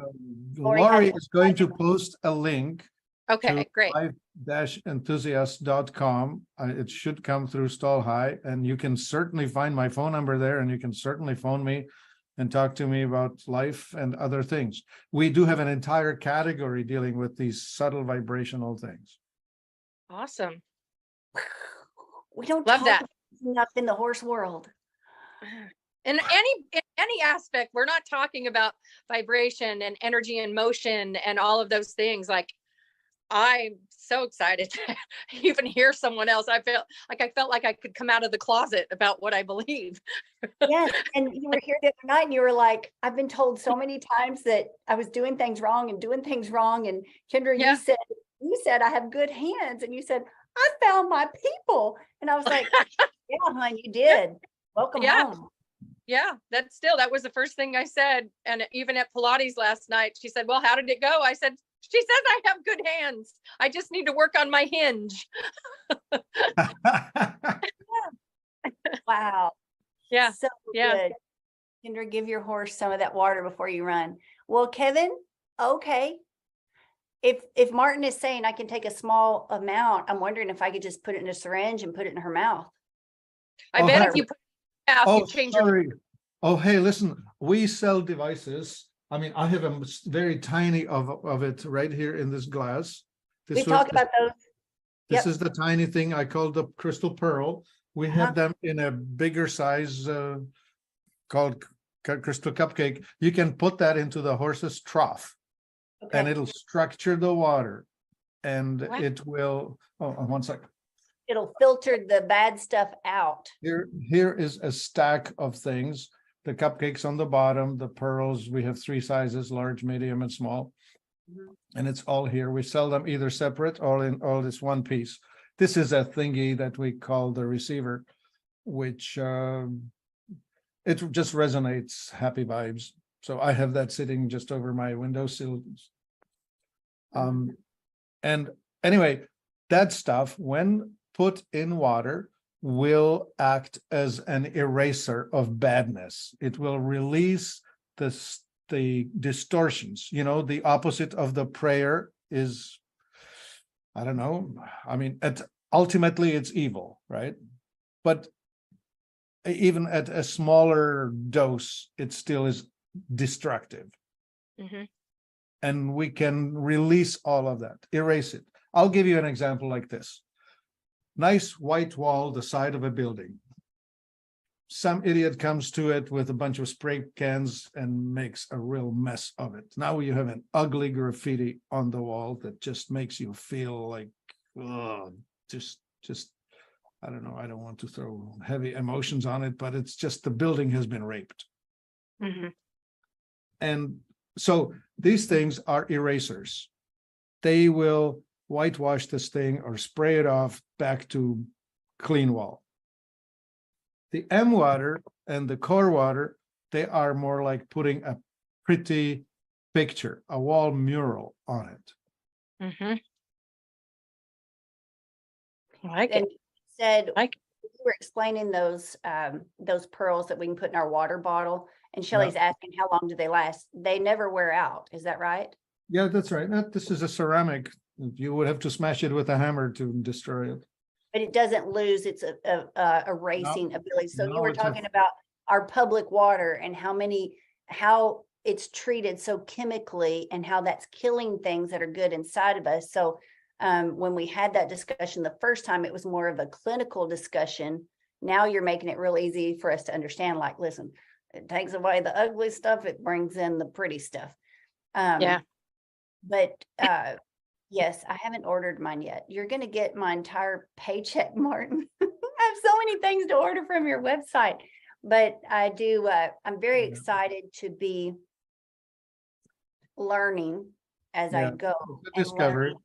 Lori is going to post a link Okay, to great. life-enthusiast.com. It should come through Stall High, and you can certainly find my phone number there, and you can certainly phone me and talk to me about life and other things. We do have an entire category dealing with these subtle vibrational things. Awesome. We don't Love talk that. about this enough in the horse world. In any aspect, we're not talking about vibration and energy and motion and all of those things. Like, I'm so excited to even hear someone else. I felt like I could come out of the closet about what I believe. Yes, and you were here the other night and you were like, I've been told so many times that I was doing things wrong. And Kendra, Yeah. you said I have good hands, and you said, I found my people. And I was like, yeah, hon, you did. Welcome Yeah. home. Yeah, that was the first thing I said. And even at Pilates last night, she said, well, how did it go? I said, she says I have good hands. I just need to work on my hinge. Wow. Yeah. So Yeah. good. Kendra, give your horse some of that water before you run. Well, Kevin, okay. If Martin is saying I can take a small amount, I'm wondering if I could just put it in a syringe and put it in her mouth. I Oh, bet hi. if you put it out, Oh, you change your sorry. Oh, hey, listen, we sell devices. I mean, I have a very tiny of it right here in this glass. We talked about those. This Yep. is the tiny thing I call the crystal pearl. We have them in a bigger size called crystal cupcake. You can put that into the horse's trough, and Okay. it'll structure the water. and What? it will, oh, 1 second. It'll filter the bad stuff out. Here is a stack of things. The cupcakes on the bottom, the pearls, we have 3 sizes, large, medium, and small. Mhm. And it's all here. We sell them either separate or in all this one piece. This is a thingy that we call the receiver, which it just resonates happy vibes. So I have that sitting just over my windowsill. And anyway, that stuff, when put in water, will act as an eraser of badness. It will release the distortions. You know, the opposite of the prayer is, I don't know. I mean, ultimately it's evil, right? But even at a smaller dose, it still is destructive. Mhm. And we can release all of that, erase it. I'll give you an example like this. Nice white wall, the side of a building. Some idiot comes to it with a bunch of spray cans and makes a real mess of it. Now you have an ugly graffiti on the wall that just makes you feel like, ugh, just, I don't know, I don't want to throw heavy emotions on it, but it's just the building has been raped. Mhm. And so these things are erasers. They will whitewash this thing or spray it off back to clean wall. The M water and the core water, they are more like putting a pretty picture, a wall mural on it. Mhm. I like And it. you said, Like- you were explaining those pearls that we can put in our water bottle, and Shelley's asking how long do they last? They never wear out. Is that right? Yeah, that's right. This is a ceramic. You would have to smash it with a hammer to destroy it. But it doesn't lose its erasing ability. So you no, were it's a- talking about our public water and how it's treated so chemically and how that's killing things that are good inside of us. So when we had that discussion the first time, it was more of a clinical discussion. Now you're making it real easy for us to understand, like, listen, it takes away the ugly stuff, it brings in the pretty stuff. Yeah. But yes, I haven't ordered mine yet. You're going to get my entire paycheck, Martin. I have so many things to order from your website, but I do. I'm very Yeah. excited to be learning as I Yeah, go it's a and discovery. learning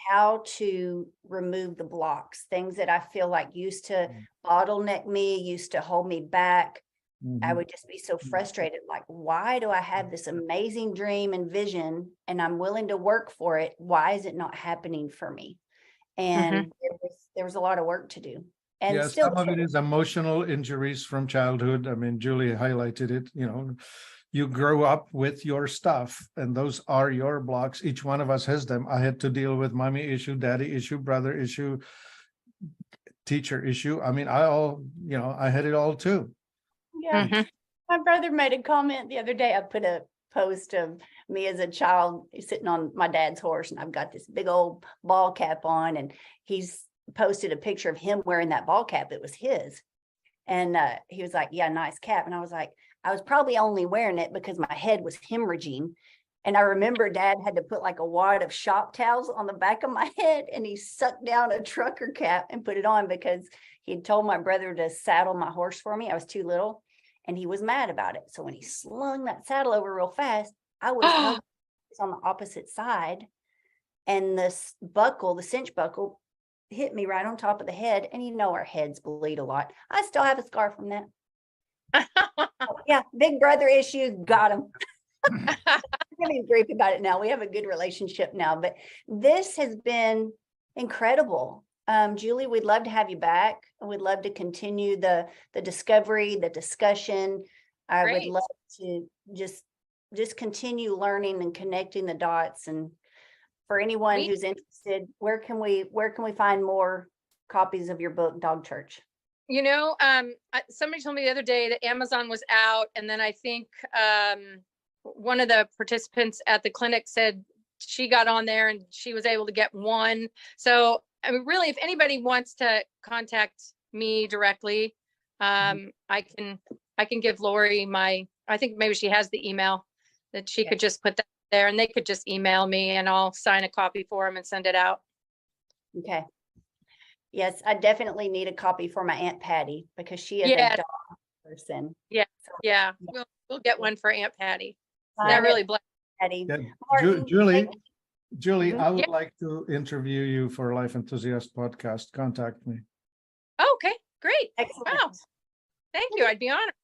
how to remove the blocks, things that I feel like used to bottleneck me, used to hold me back. I Mhm. would just be so frustrated. Like, why do I have this amazing dream and vision and I'm willing to work for it? Why is it not happening for me? And there was a lot of work to do. And Yeah, still, some of it is emotional injuries from childhood. I mean, Julie highlighted it, you know, you grow up with your stuff and those are your blocks. Each one of us has them. I had to deal with mommy issue, daddy issue, brother issue, teacher issue. I mean, I had it all too. yeah. Mhm. My brother made a comment the other day. I put a post of me as a child sitting on my dad's horse, and I've got this big old ball cap on, and he's posted a picture of him wearing that ball cap. It was his. And he was like, yeah, nice cap. And I was like, I was probably only wearing it because my head was hemorrhaging. And I remember Dad had to put like a wad of shop towels on the back of my head, and he sucked down a trucker cap and put it on because he'd told my brother to saddle my horse for me. I was too little, and he was mad about it. So when he slung that saddle over real fast, I was hugging on the opposite side, and this buckle, the cinch buckle, hit me right on top of the head. And you know, our heads bleed a lot. I still have a scar from that. Yeah, big brother issues, got him. I'm getting grief about it now. We have a good relationship now, but this has been incredible. Julie, we'd love to have you back. We'd love to continue the discovery, the discussion. I would Great. love to just continue learning and connecting the dots. And for anyone Me- who's interested, where can we find more copies of your book, Dog Church? You know, somebody told me the other day that Amazon was out, and then I think one of the participants at the clinic said she got on there and she was able to get one. So, I mean, really, if anybody wants to contact me directly, I can give Lori I think maybe she has the email that she could just put that there, and they could just email me and I'll sign a copy for them and send it out. Okay. Yes, I definitely need a copy for my Aunt Patty because she is a Yeah. dog person. Yeah, Yeah. we'll get one for Aunt Patty. Sign That it, really blessed. Patty. Yeah, Martin, Julie, thank- Julie, Mhm. I would Yeah. like to interview you for Life Enthusiast podcast. Contact me. Okay, great. Excellent. Wow. Thank you. I'd be honored.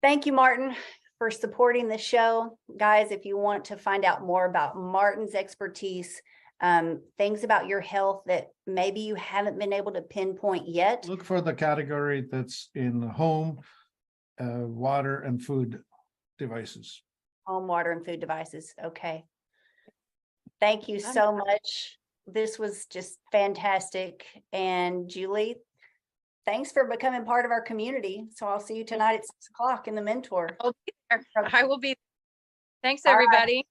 Thank you, Martin, for supporting the show. Guys, if you want to find out more about Martin's expertise, things about your health that maybe you haven't been able to pinpoint yet, Look for the category that's in home, water and food devices. home, water, and food devices. Okay. Thank you so much. This was just fantastic. And Julie, thanks for becoming part of our community. So I'll see you tonight at 6 o'clock in the Mentor. I'll be there. I will be. Thanks, All right. everybody.